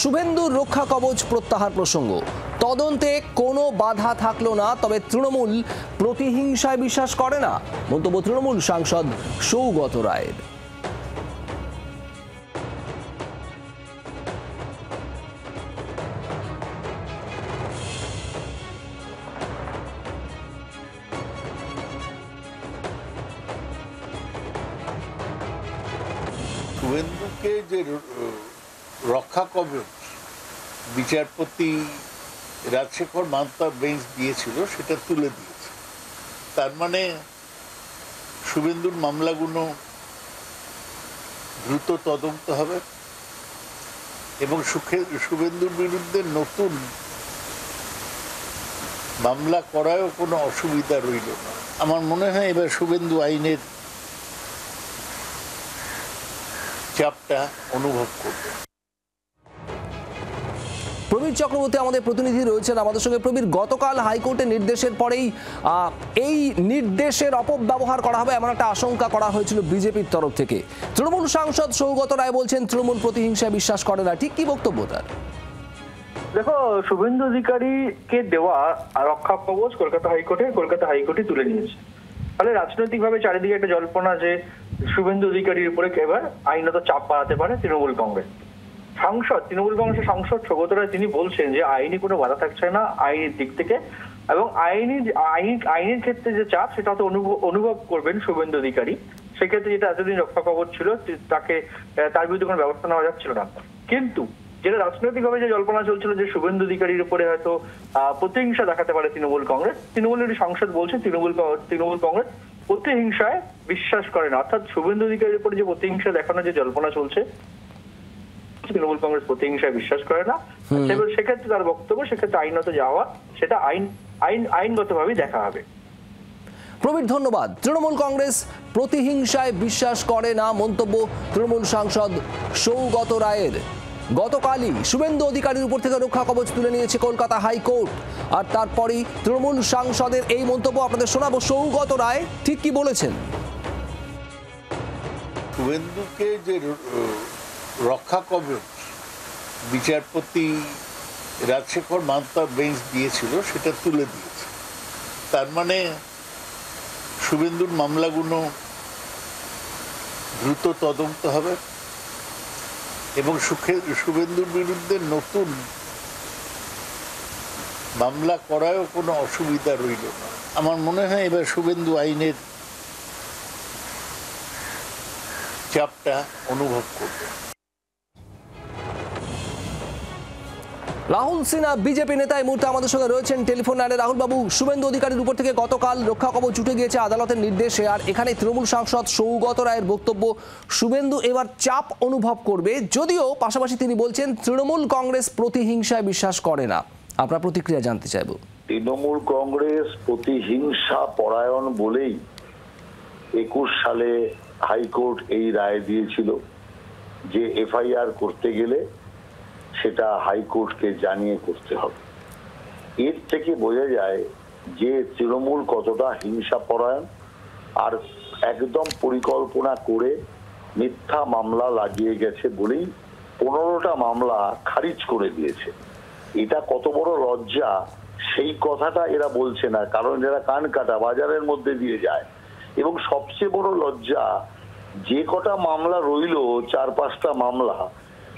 শুভেন্দুর রক্ষা কবচ প্রত্যাহার প্রসঙ্গ, তদন্তে কোনো বাধা থাকলো না, তবে তৃণমূল প্রতিহিংসায় বিশ্বাস করে না, মন্তব্য তৃণমূল সাংসদ সৌগত রায়ের। শুভেন্দুকে যে রক্ষা কবচ বিচারপতি রাজশেখর মান্তার বেঞ্চ দিয়েছিল সেটা তুলে দিয়েছে। তার মানে শুভেন্দুর মামলাগুলো দ্রুত তদন্ত হবে এবং শুভেন্দুর বিরুদ্ধে নতুন মামলা করায়ও কোনো অসুবিধা রইল না। আমার মনে হয় এবার শুভেন্দু আইনের চাপটা অনুভব করবে। প্রবীর চক্রবর্তী আমাদের প্রতিনিধি রয়েছেন আমাদের সঙ্গে। প্রবীর, গতকাল হাইকোর্টের নির্দেশের পরেই এই নির্দেশের অপব্যবহার করা হবে এমন একটা আশঙ্কা করা হয়েছিল বিজেপির তরফ থেকে। তৃণমূল সাংসদ সৌগত রায় বলছেন তৃণমূল প্রতিহিংসায় বিশ্বাস করে না, ঠিক কি বক্তব্য তার? দেখো, শুভেন্দু অধিকারীকে দেওয়া রক্ষা কবচ কলকাতা হাইকোর্টে তুলে নিয়েছে। ফলে রাজনৈতিকভাবে চারিদিকে একটা জল্পনা যে শুভেন্দু অধিকারীর উপরে এবার আইনত চাপ বাড়াতে পারে তৃণমূল কংগ্রেস। তৃণমূল কংগ্রেসের সাংসদ সৌগত রায় তিনি বলছেন যে আইনি কোনো বাধা থাকছে না আইনের দিক থেকে, এবং আইনের ক্ষেত্রে যে চাপ সেটা হয়তো অনুভব করবেন শুভেন্দু অধিকারী। সেক্ষেত্রে যেটা এতদিন রক্ষা কবচ ছিল তার বিরুদ্ধে কোনো ব্যবস্থা নেওয়া যাচ্ছিল না। কিন্তু যেটা রাজনৈতিকভাবে যে জল্পনা চলছিল যে শুভেন্দু অধিকারীর উপরে হয়তো প্রতিহিংসা দেখাতে পারে তৃণমূলের সাংসদ বলছে তৃণমূল কংগ্রেস প্রতিহিংসায় বিশ্বাস করে না। অর্থাৎ শুভেন্দু অধিকারীর উপরে যে প্রতিহিংসা দেখানোর যে জল্পনা চলছে, তৃণমূল কংগ্রেস প্রতিহিংসায় বিশ্বাস করে না। সেক্ষেত্রে তার বক্তব্য সেক্ষেত্রে আইনত যাওয়া সেটা আইনগতভাবেই দেখা হবে। প্রবীর, ধন্যবাদ। তৃণমূল কংগ্রেস প্রতিহিংসায় বিশ্বাস করে না, মন্তব্য তৃণমূল সাংসদ সৌগত রায়ের। গতকালই শুভেন্দু অধিকারীর উপর থেকে রক্ষা কবচ তুলে নিয়েছে কলকাতা হাইকোর্ট, আর তারপরেই তৃণমূল সাংসদের এই মন্তব্য আপনাদের শোনাবো। সৌগত রায় ঠিক কি বলেছেন? শুভেন্দুকে যে রক্ষা কবচ বিচারপতি রাজশেখর মান্তার বেঞ্চ দিয়েছিল সেটা তুলে দিয়েছে। তার মানে শুভেন্দুর মামলাগুলো দ্রুত তদন্ত হবে এবং শুভেন্দুর বিরুদ্ধে নতুন মামলা করায়ও কোনো অসুবিধা রইল না। আমার মনে হয় এবার শুভেন্দু আইনের চাপটা অনুভব করবে। রাহুল সিনহা বিজেপি নেতা এই মুহূর্তে আমাদের সঙ্গে রয়েছেন টেলিফোন লাইনে। রাহুল বাবু, শুভেন্দু অধিকারীর উপর থেকে গতকাল রক্ষা কবচ উঠে গিয়েছে আদালতের নির্দেশে, আর এখানে তৃণমূল সাংসদ সৌগত রায়ের বক্তব্য শুভেন্দু এবার চাপ অনুভব করবে, যদিও পাশাপাশি তিনি বলছেন তৃণমূল কংগ্রেস প্রতিহিংসায় বিশ্বাস করে না। আপনার প্রতিক্রিয়া জানতে চাইব। তৃণমূল কংগ্রেস প্রতিহিংসা পরায়ণ বলেই 21 সালে হাইকোর্ট এই রায় দিয়েছিল যে এফআইআর করতে গেলে সেটা হাইকোর্টকে জানিয়ে করতে হবে। এর থেকে বোঝা যায় যে তৃণমূল কতটা হিংসা পরায়ণ, আর একদম পরিকল্পনা করে মিথ্যা মামলা লাগিয়ে গেছে বলেই 15টা মামলা খারিজ করে দিয়েছে। এটা কত বড় লজ্জা সেই কথাটা এরা বলছে না, কারণ এরা কান কাটা বাজারের মধ্যে দিয়ে যায়। এবং সবচেয়ে বড় লজ্জা, যে কটা মামলা রইল 4-5টা মামলা,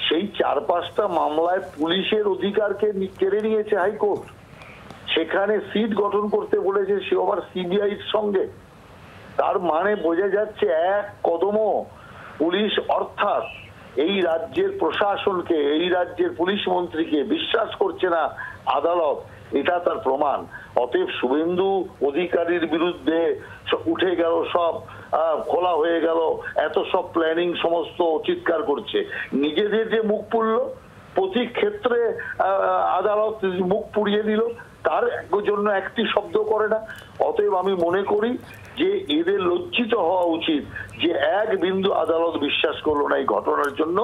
সেই 4-5টা মামলায় পুলিশের অধিকারকে কেড়ে নিয়েছে হাইকোর্ট। সেখানে সিট গঠন করতে বলেছে, সে আবার সিবিআইর সঙ্গে। তার মানে বোঝা যাচ্ছে এক কদমও পুলিশ অর্থাৎ এই রাজ্যের প্রশাসনকে, এই রাজ্যের পুলিশ মন্ত্রীকে বিশ্বাস করছে না আদালত, এটা তার প্রমাণ। অতএব শুভেন্দু অধিকারীর বিরুদ্ধে উঠে গেল সব, খোলা হয়ে গেল, এত সব প্ল্যানিং সমস্ত চিৎকার করছে। নিজেদের যে মুখ পুড়ল, প্রতি ক্ষেত্রে আদালত মুখ পুড়িয়ে দিল, তার জন্য একটি শব্দ করে না। অতএব আমি মনে করি যে এদের লজ্জিত হওয়া উচিত যে এক বিন্দু আদালত বিশ্বাস করলো না এই ঘটনার জন্য।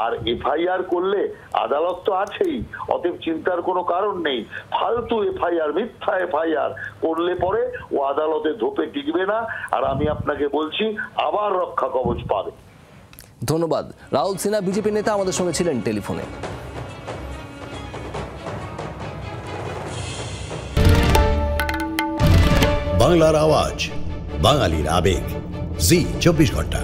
আর এফআইআর করলে আদালত তো আছেই, অতএব চিন্তার কোনো কারণ নেই। ফালতু এফআইআর, মিথ্যা এফআইআর করলে পরে ও আদালতে ধোপে টিকবে না। আর আমি আপনাকে বলছি আবার রক্ষা কবচ পাবে। ধন্যবাদ। রাহুল সিনহা বিজেপি নেতা আমাদের সঙ্গে ছিলেন টেলিফোনে। বাংলার আওয়াজ, বাঙালির আবেগ, জি 24 ঘন্টা।